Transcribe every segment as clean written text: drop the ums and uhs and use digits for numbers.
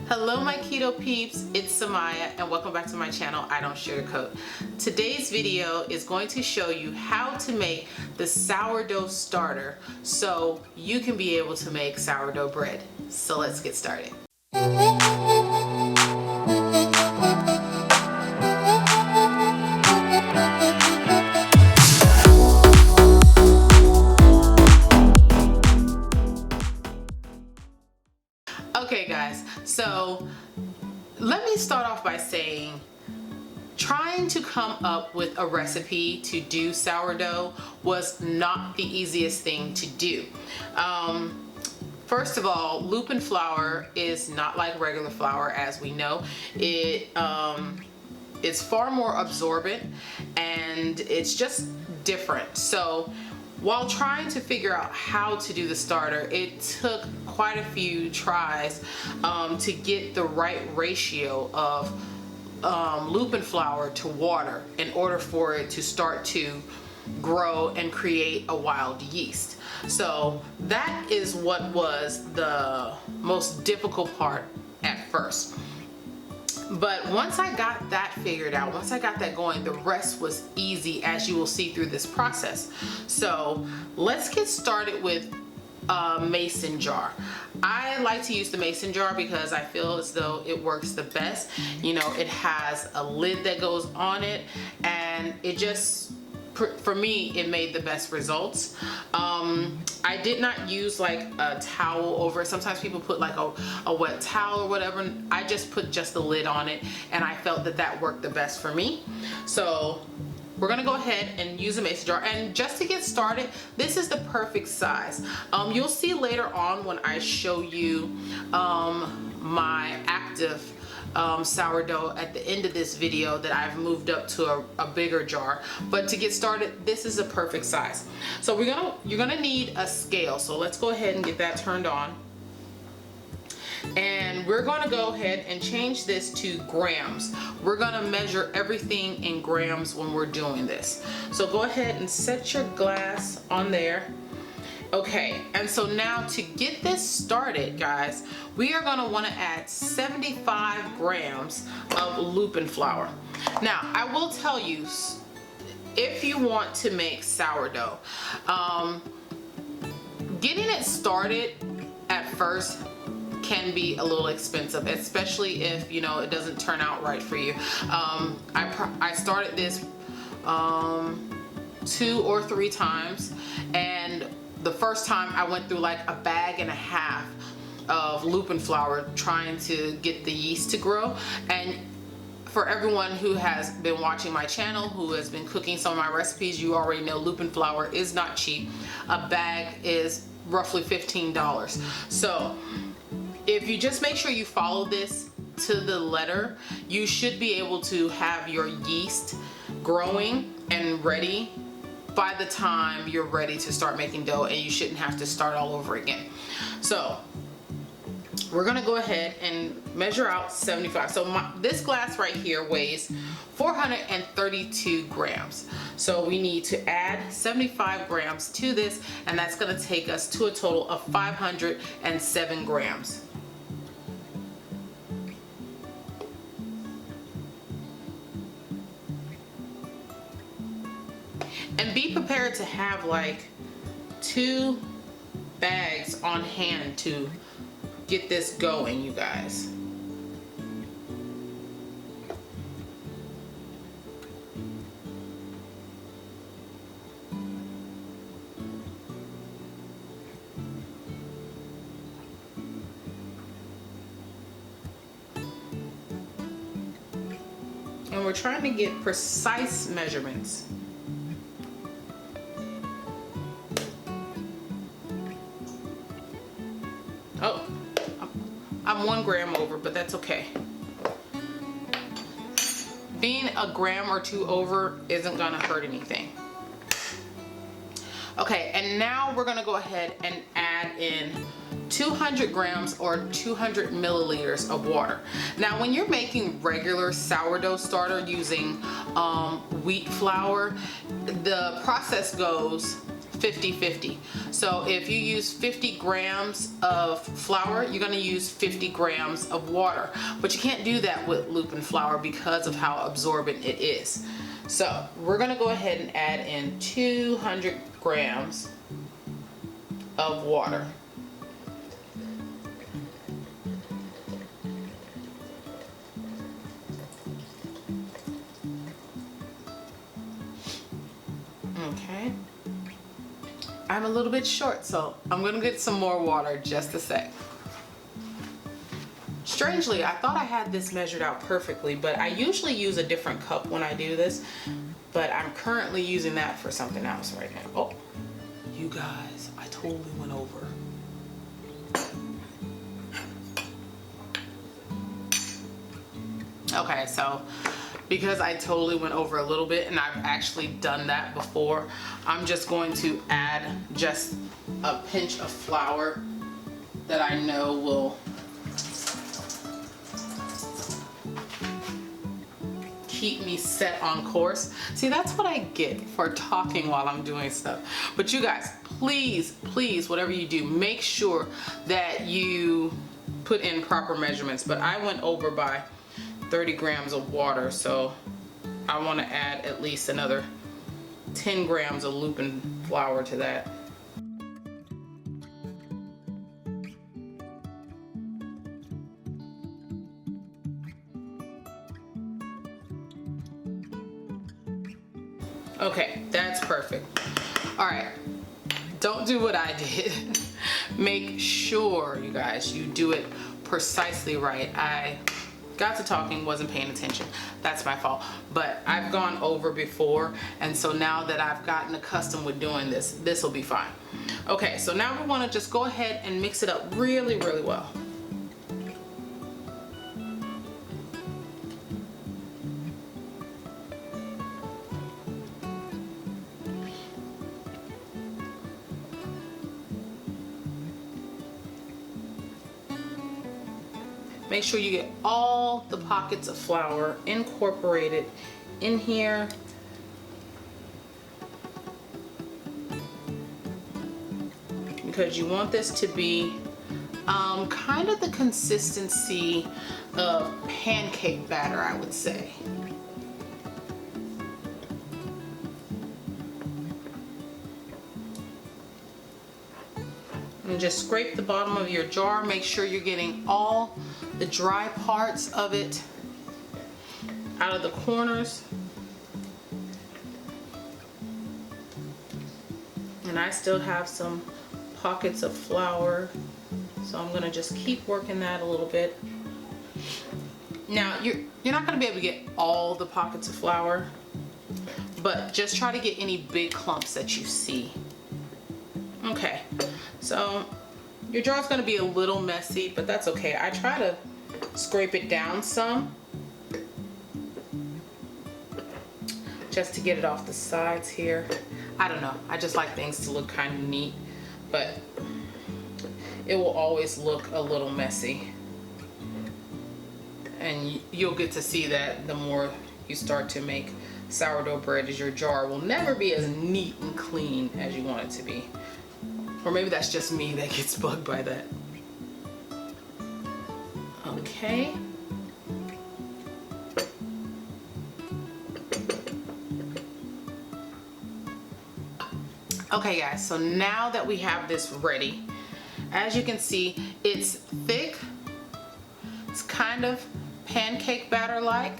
Hello my keto peeps, it's Samaya and welcome back to my channel, I Don't Sugarcoat. Today's video is going to show you how to make the sourdough starter so you can be able to make sourdough bread. So let's get started. Okay guys, so let me start off by saying trying to come up with a recipe to do sourdough was not the easiest thing to do. First of all, Lupin flour is not like regular flour, as we know. It's far more absorbent and it's just different. So while trying to figure out how to do the starter, it took quite a few tries to get the right ratio of Lupin flour to water in order for it to start to grow and create a wild yeast. So that is what was the most difficult part at first. But once I got that figured out, once I got that going, the rest was easy, as you will see through this process. So let's get started with a mason jar. I like to use the mason jar because I feel as though it works the best. You know, it has a lid that goes on it and it just, for me, it made the best results. I did not use like a towel over it. Sometimes people put like a wet towel or whatever. I just put just the lid on it and I felt that that worked the best for me. So we're gonna go ahead and use a mason jar, and just to get started, this is the perfect size. You'll see later on when I show you my active sourdough at the end of this video that I've moved up to a bigger jar, but to get started, this is a perfect size. So you're gonna need a scale. So let's go ahead and get that turned on, and we're gonna go ahead and change this to grams. We're gonna measure everything in grams when we're doing this. So go ahead and set your glass on there. Okay, and so now to get this started, guys, we are gonna wanna add 75 grams of Lupin flour. Now, I will tell you, if you want to make sourdough, getting it started at first can be a little expensive, especially if, you know, it doesn't turn out right for you. I started this 2 or 3 times, and the first time I went through like a bag and a half of Lupin flour trying to get the yeast to grow. And for everyone who has been watching my channel, who has been cooking some of my recipes, you already know Lupin flour is not cheap. A bag is roughly $15. So if you just make sure you follow this to the letter, you should be able to have your yeast growing and ready by the time you're ready to start making dough, and you shouldn't have to start all over again. So we're gonna go ahead and measure out 75. So this glass right here weighs 432 grams. So we need to add 75 grams to this, and that's gonna take us to a total of 507 grams. And be prepared to have like 2 bags on hand to get this going, you guys. And we're trying to get precise measurements. Oh, I'm 1 gram over, but that's okay. Being a gram or 2 over isn't gonna hurt anything. Okay, and now we're gonna go ahead and add in 200 grams or 200 milliliters of water. Now, when you're making regular sourdough starter using wheat flour, the process goes 50-50. So if you use 50 grams of flour, you're gonna use 50 grams of water. But you can't do that with Lupin flour because of how absorbent it is. So we're gonna go ahead and add in 200 grams of water. Okay. I'm a little bit short, so I'm gonna get some more water just a sec. Strangely, I thought I had this measured out perfectly, but I usually use a different cup when I do this, but I'm currently using that for something else right now. Oh, you guys, I totally went over. Okay, so because I totally went over a little bit and I've actually done that before, I'm just going to add just a pinch of flour that I know will keep me set on course. See, that's what I get for talking while I'm doing stuff. But you guys, please, please, whatever you do, make sure that you put in proper measurements. But I went over by 30 grams of water, so I want to add at least another 10 grams of Lupin flour to that. Okay, that's perfect. All right, don't do what I did. Make sure, you guys, you do it precisely right. I got to talking, wasn't paying attention. That's my fault. But I've gone over before, and so now that I've gotten accustomed with doing this, this will be fine. Okay, so now we want to just go ahead and mix it up really, really well. Make sure you get all the pockets of flour incorporated in here. Because you want this to be kind of the consistency of pancake batter, I would say. And just scrape the bottom of your jar. Make sure you're getting all the dry parts of it out of the corners. And I still have some pockets of flour, so I'm gonna just keep working that a little bit. Now you're not gonna be able to get all the pockets of flour, but just try to get any big clumps that you see. Okay, so your jar is going to be a little messy, but that's okay. I try to scrape it down some just to get it off the sides here. I don't know, I just like things to look kind of neat, but it will always look a little messy, and you'll get to see that the more you start to make sourdough bread, as your jar will never be as neat and clean as you want it to be. Or maybe that's just me that gets bugged by that. Okay. Okay guys, so now that we have this ready, as you can see, it's thick. It's kind of pancake batter like.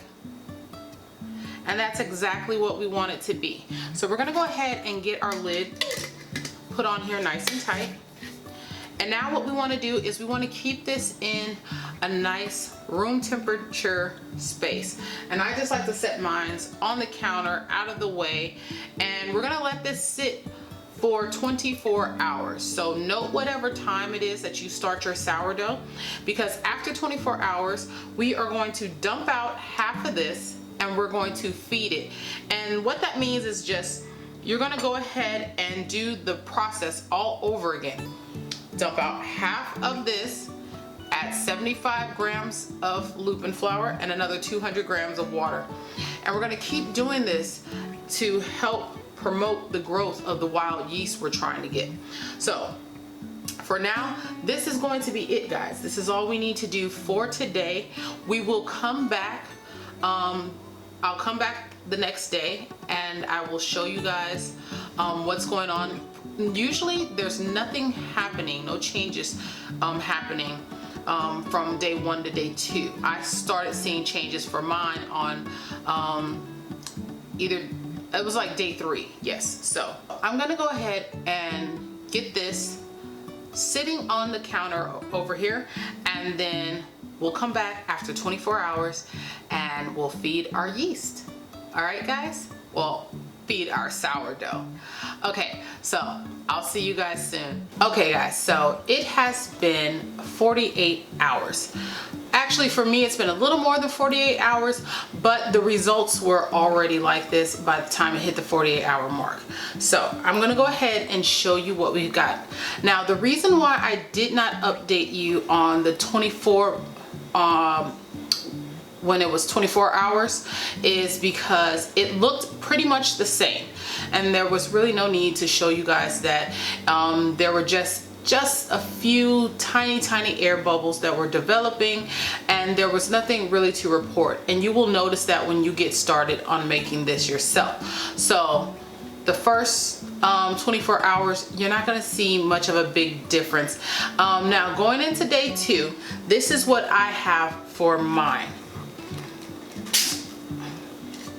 And that's exactly what we want it to be. So we're gonna go ahead and get our lid put on here nice and tight. And now what we want to do is we want to keep this in a nice room temperature space. And I just like to set mine on the counter out of the way, and we're gonna let this sit for 24 hours. So note whatever time it is that you start your sourdough, because after 24 hours we are going to dump out half of this and we're going to feed it. And what that means is just you're gonna go ahead and do the process all over again. Dump out half of this, add 75 grams of Lupin flour and another 200 grams of water. And we're gonna keep doing this to help promote the growth of the wild yeast we're trying to get. So for now, this is going to be it, guys. This is all we need to do for today. We will come back. I'll come back the next day and I will show you guys what's going on. Usually there's nothing happening, no changes happening from day 1 to day 2. I started seeing changes for mine on either, it was like day 3, yes. So I'm gonna go ahead and get this sitting on the counter over here, and then we'll come back after 24 hours and we'll feed our yeast. All right, guys? Well, feed our sourdough. Okay, so I'll see you guys soon. Okay, guys, so it has been 48 hours. Actually, for me, it's been a little more than 48 hours, but the results were already like this by the time it hit the 48-hour mark. So I'm gonna go ahead and show you what we've got. Now, the reason why I did not update you on the 24, when it was 24 hours is because it looked pretty much the same. And there was really no need to show you guys that there were just a few tiny air bubbles that were developing, and there was nothing really to report. And you will notice that when you get started on making this yourself. So the first 24 hours, you're not gonna see much of a big difference. Now going into day 2, this is what I have for mine.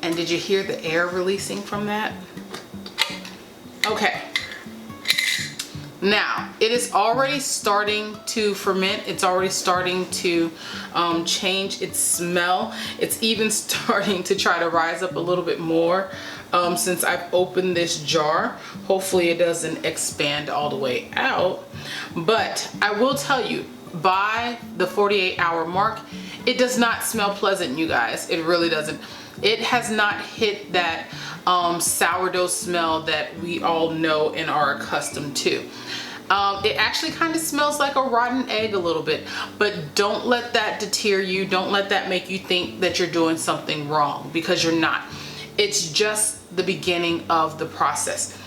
And did you hear the air releasing from that? Okay. Now, it is already starting to ferment. It's already starting to change its smell. It's even starting to try to rise up a little bit more since I've opened this jar. Hopefully it doesn't expand all the way out. But I will tell you, by the 48-hour mark, it does not smell pleasant, you guys. It really doesn't. It has not hit that sourdough smell that we all know and are accustomed to. It actually kind of smells like a rotten egg a little bit, but don't let that deter you. Don't let that make you think that you're doing something wrong, because you're not. It's just the beginning of the process.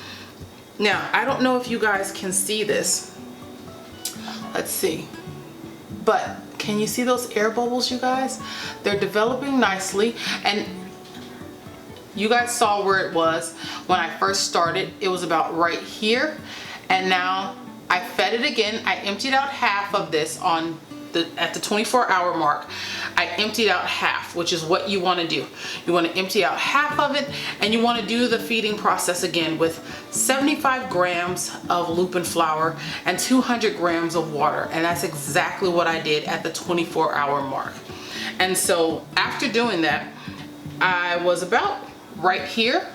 Now, I don't know if you guys can see this. Let's see. But can you see those air bubbles, you guys? They're developing nicely, and you guys saw where it was when I first started. It was about right here, and now I fed it again. I emptied out half of this at the 24-hour mark. I emptied out half, which is what you want to do. You want to empty out half of it, and you want to do the feeding process again with 75 grams of Lupin flour and 200 grams of water. And that's exactly what I did at the 24-hour mark. And so after doing that, I was about right here.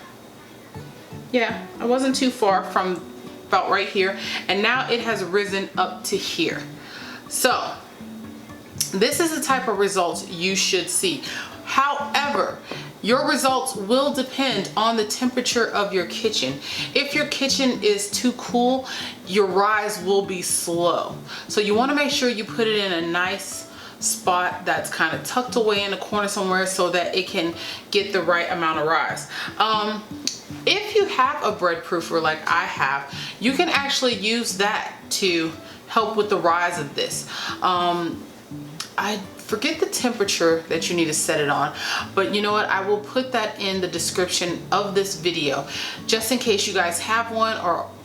Yeah, I wasn't too far from about right here, and now it has risen up to here. So this is the type of results you should see. However, your results will depend on the temperature of your kitchen. If your kitchen is too cool, your rise will be slow. So you want to make sure you put it in a nice spot that's kind of tucked away in the corner somewhere so that it can get the right amount of rise. If you have a bread proofer like I have, you can actually use that to help with the rise of this. I forget the temperature that you need to set it on, but you know what, I will put that in the description of this video just in case you guys have one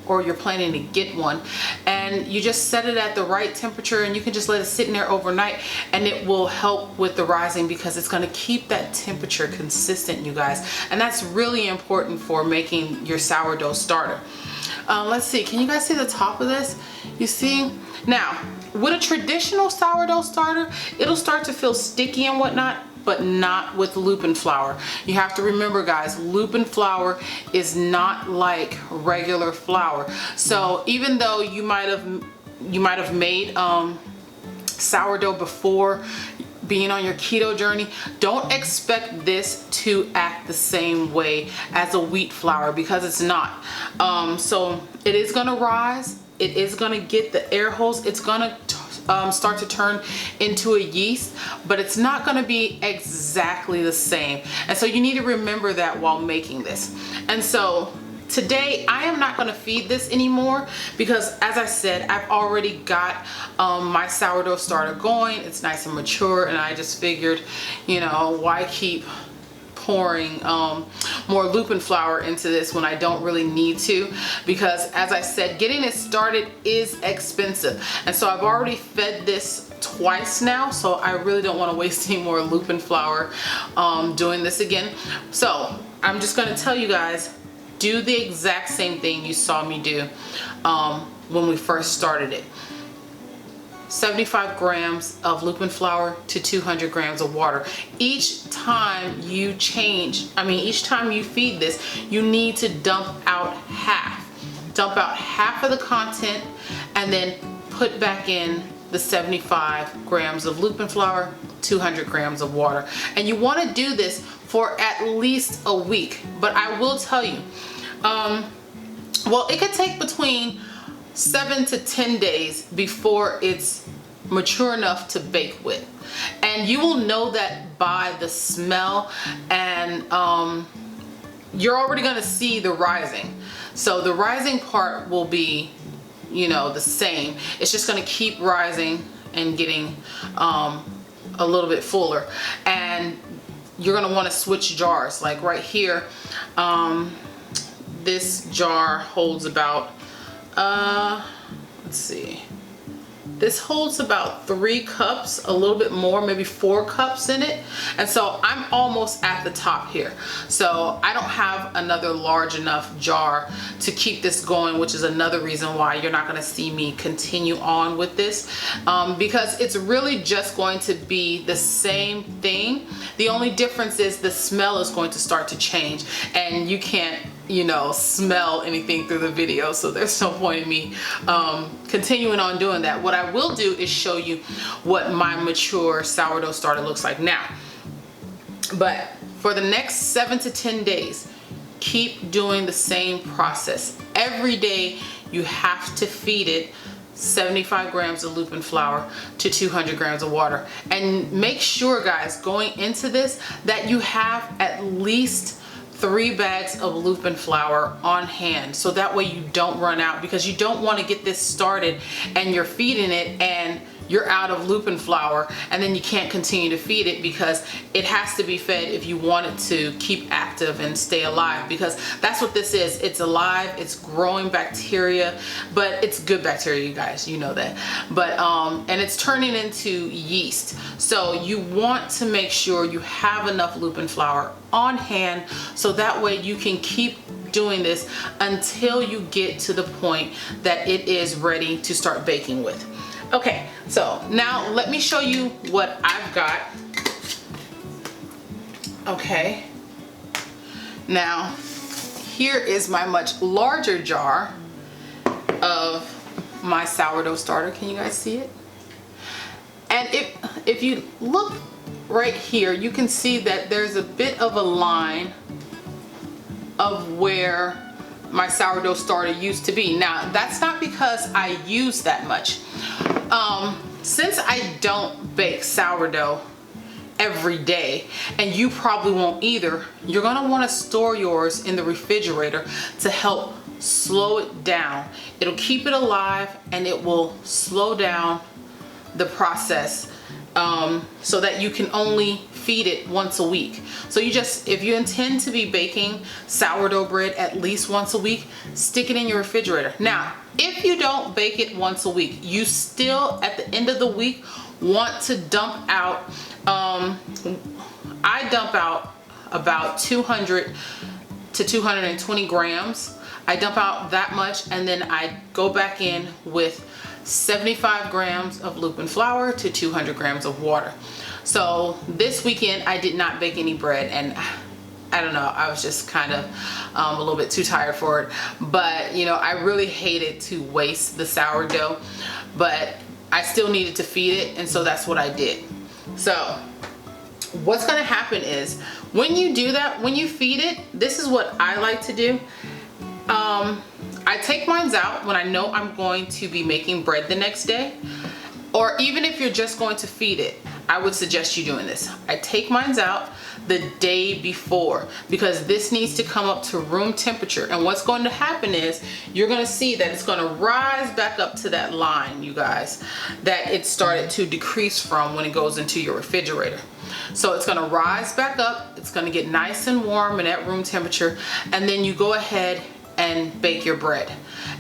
or you're planning to get one. And you just set it at the right temperature, and you can just let it sit in there overnight, and it will help with the rising because it's going to keep that temperature consistent, you guys. And that's really important for making your sourdough starter. Let's see, can you guys see the top of this? You see? Now, with a traditional sourdough starter, it'll start to feel sticky and whatnot, but not with Lupin flour. You have to remember, guys, Lupin flour is not like regular flour. So even though you might have made sourdough before being on your keto journey, don't expect this to act the same way as a wheat flour, because it's not. So it is gonna rise. It is gonna get the air holes. It's gonna start to turn into a yeast, but it's not gonna be exactly the same. And so you need to remember that while making this. And so Today, I am not going to feed this anymore because, as I said, I've already got my sourdough starter going. It's nice and mature, and I just figured, you know, why keep pouring more Lupin flour into this when I don't really need to, because as I said, getting it started is expensive. And so I've already fed this twice now, so I really don't want to waste any more Lupin flour doing this again. So I'm just going to tell you guys, do the exact same thing you saw me do when we first started it. 75 grams of Lupin flour to 200 grams of water. Each time you each time you feed this, you need to dump out half. Dump out half of the content and then put back in the 75 grams of Lupin flour, 200 grams of water. And you want to do this for at least a week. But I will tell you, well, it could take between 7 to 10 days before it's mature enough to bake with. And you will know that by the smell, and you're already going to see the rising. So the rising part will be, you know, the same. It's just going to keep rising and getting a little bit fuller. And you're going to want to switch jars. Like right here, this jar holds about let's see, this holds about 3 cups, a little bit more, maybe 4 cups in it. And so I'm almost at the top here. So I don't have another large enough jar to keep this going, which is another reason why you're not going to see me continue on with this, because it's really just going to be the same thing. The only difference is the smell is going to start to change, and you can't, you know, smell anything through the video, so there's no point in me continuing on doing that. What I will do is show you what my mature sourdough starter looks like now. But for the next 7 to 10 days, keep doing the same process. Every day you have to feed it 75 grams of Lupin flour to 200 grams of water. And make sure, guys, going into this, that you have at least 3 bags of Lupin flour on hand, so that way you don't run out, because you don't want to get this started and you're feeding it and you're out of Lupin flour, and then you can't continue to feed it, because it has to be fed if you want it to keep active and stay alive, because that's what this is. It's alive, it's growing bacteria, but it's good bacteria, you guys, you know that. But and it's turning into yeast. So you want to make sure you have enough Lupin flour on hand, so that way you can keep doing this until you get to the point that it is ready to start baking with. Okay, so now let me show you what I've got. Okay, now here is my much larger jar of my sourdough starter. Can you guys see it? And if you look right here, you can see that there's a bit of a line of where my sourdough starter used to be. Now, that's not because I use that much. Since I don't bake sourdough every day, and you probably won't either, you're gonna wanna store yours in the refrigerator to help slow it down. It'll keep it alive, and it will slow down the process, so that you can only feed it once a week. So if you intend to be baking sourdough bread at least once a week, stick it in your refrigerator. Now, if you don't bake it once a week, you still at the end of the week want to dump out, I dump out about 200 to 220 grams. I dump out that much, and then I go back in with 75 grams of Lupin flour to 200 grams of water. So this weekend I did not bake any bread, and I don't know, I was just kind of a little bit too tired for it. But you know, I really hated to waste the sourdough, but I still needed to feed it, and so that's what I did. So what's gonna happen is, when you do that, when you feed it, this is what I like to do. I take mine out when I know I'm going to be making bread the next day, or even if you're just going to feed it, I would suggest you doing this. I take mine out, the day before, because this needs to come up to room temperature. And what's going to happen is you're going to see that it's going to rise back up to that line, you guys, that it started to decrease from when it goes into your refrigerator. So it's going to rise back up, it's going to get nice and warm and at room temperature, and then you go ahead and bake your bread.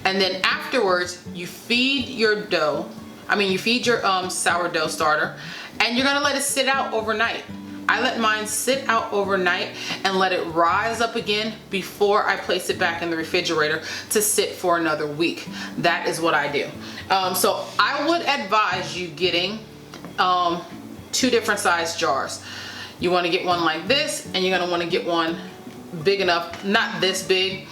And then afterwards you feed your dough, you feed your sourdough starter, and you're going to let it sit out overnight. I let mine sit out overnight and let it rise up again before I place it back in the refrigerator to sit for another week. That is what I do. So I would advise you getting 2 different size jars. You want to get one like this, and you're going to want to get one big enough, not this big,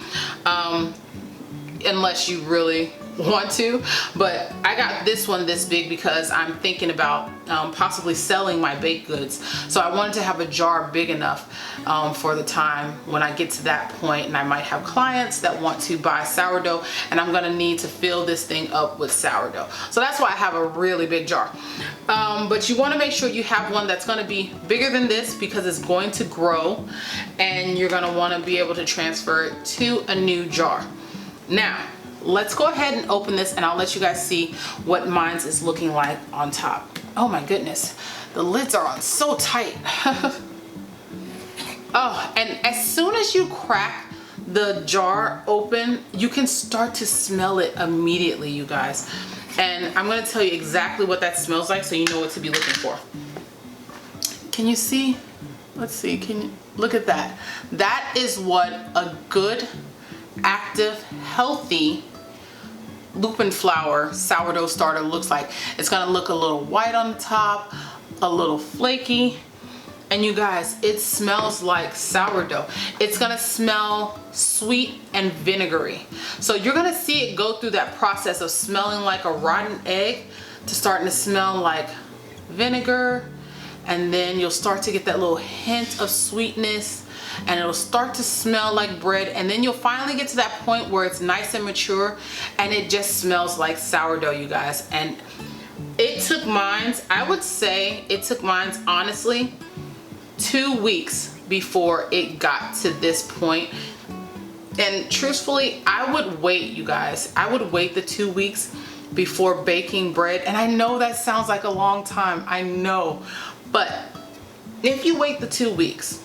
unless you really want to, but I got this one this big because I'm thinking about possibly selling my baked goods. So I wanted to have a jar big enough for the time when I get to that point, and I might have clients that want to buy sourdough, and I'm gonna need to fill this thing up with sourdough. So that's why I have a really big jar. But you want to make sure you have one that's going to be bigger than this, because it's going to grow and you're going to want to be able to transfer it to a new jar. Now let's go ahead and open this, and I'll let you guys see what mine is looking like on top. Oh my goodness, the lids are on so tight. Oh, and as soon as you crack the jar open, you can start to smell it immediately, you guys. And I'm gonna tell you exactly what that smells like so you know what to be looking for. Can you see? Let's see, can you look at that? That is what a good, active, healthy Lupin Flour sourdough starter looks like. It's gonna look a little white on the top, a little flaky, and you guys, it smells like sourdough. It's gonna smell sweet and vinegary. So you're gonna see it go through that process of smelling like a rotten egg to starting to smell like vinegar, and then you'll start to get that little hint of sweetness, and it'll start to smell like bread, and then you'll finally get to that point where it's nice and mature and it just smells like sourdough, you guys. And it took mine, I would say it took mine honestly 2 weeks before it got to this point. And truthfully, I would wait, you guys. I would wait the 2 weeks before baking bread. And I know that sounds like a long time, I know, but if you wait the 2 weeks,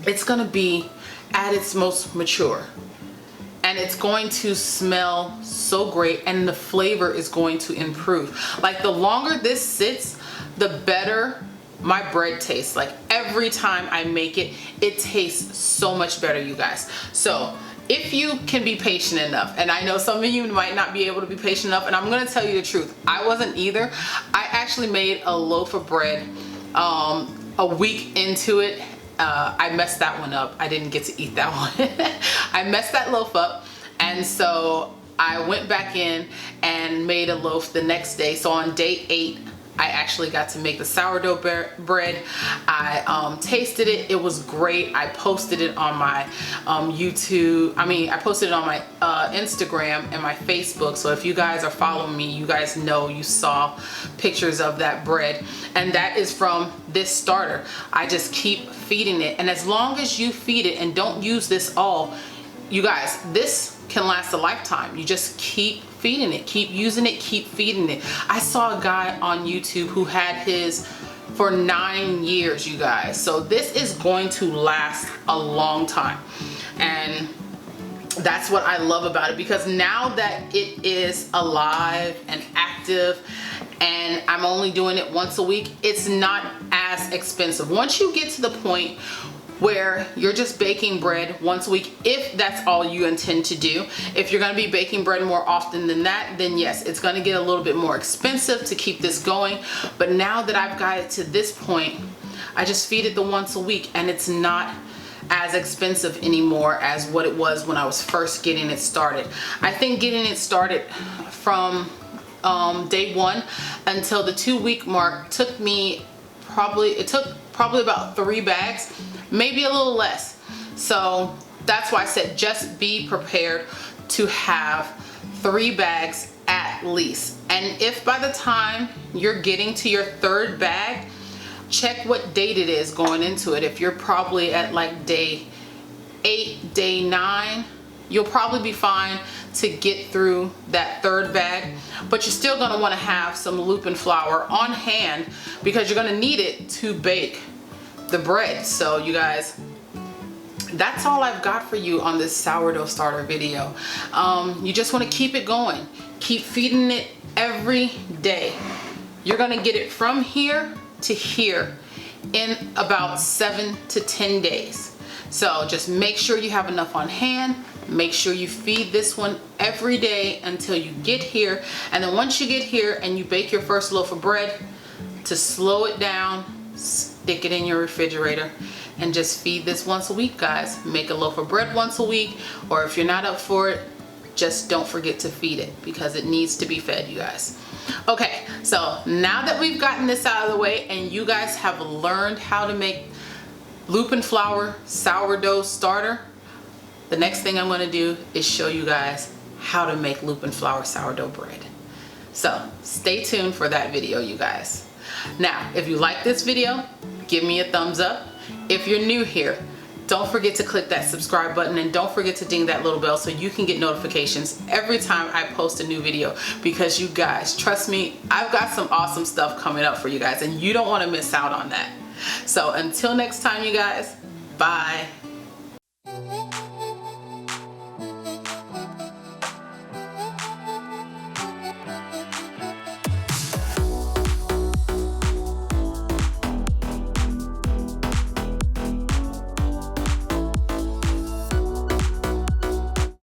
it's gonna be at its most mature, and it's going to smell so great, and the flavor is going to improve. Like, the longer this sits, the better my bread tastes. Like, every time I make it, it tastes so much better, you guys. So if you can be patient enough, and I know some of you might not be able to be patient enough, and I'm gonna tell you the truth, I wasn't either. I actually made a loaf of bread a week into it. I messed that one up. I didn't get to eat that one. I messed that loaf up, and so I went back in and made a loaf the next day. So on day 8, I actually got to make the sourdough bread. I tasted it. It was great. I posted it on my YouTube. I posted it on my Instagram and my Facebook. So if you guys are following me, you guys know you saw pictures of that bread. And that is from this starter. I just keep feeding it. And as long as you feed it and don't use this all, you guys, this can last a lifetime. You just keep feeding it, keep using it, keep feeding it. I saw a guy on YouTube who had his for 9 years, you guys. So this is going to last a long time. And that's what I love about it, because now that it is alive and active, and I'm only doing it once a week, it's not as expensive. Once you get to the point where you're just baking bread once a week, if that's all you intend to do. If you're gonna be baking bread more often than that, then yes, it's gonna get a little bit more expensive to keep this going. But now that I've got it to this point, I just feed it the once a week, and it's not as expensive anymore as what it was when I was first getting it started. I think getting it started from day 1 until the 2-week mark took me probably about 3 bags, maybe a little less. So that's why I said just be prepared to have 3 bags at least. And if by the time you're getting to your 3rd bag, check what date it is going into it. If you're probably at like day 8, day 9, you'll probably be fine to get through that 3rd bag, but you're still gonna wanna have some Lupin flour on hand because you're gonna need it to bake the bread. So you guys, that's all I've got for you on this sourdough starter video. You just wanna keep it going. Keep feeding it every day. You're gonna get it from here to here in about 7 to 10 days. So just make sure you have enough on hand. Make sure you feed this one every day until you get here. And then once you get here and you bake your first loaf of bread, to slow it down, stick it in your refrigerator and just feed this once a week, guys. Make a loaf of bread once a week, or if you're not up for it, just don't forget to feed it because it needs to be fed, you guys. Okay, so now that we've gotten this out of the way and you guys have learned how to make Lupin Flour sourdough starter, the next thing I'm going to do is show you guys how to make Lupin Flour sourdough bread. So stay tuned for that video, you guys. Now, if you like this video, give me a thumbs up. If you're new here, don't forget to click that subscribe button and don't forget to ding that little bell so you can get notifications every time I post a new video, because you guys, trust me, I've got some awesome stuff coming up for you guys and you don't want to miss out on that. So until next time, you guys, bye.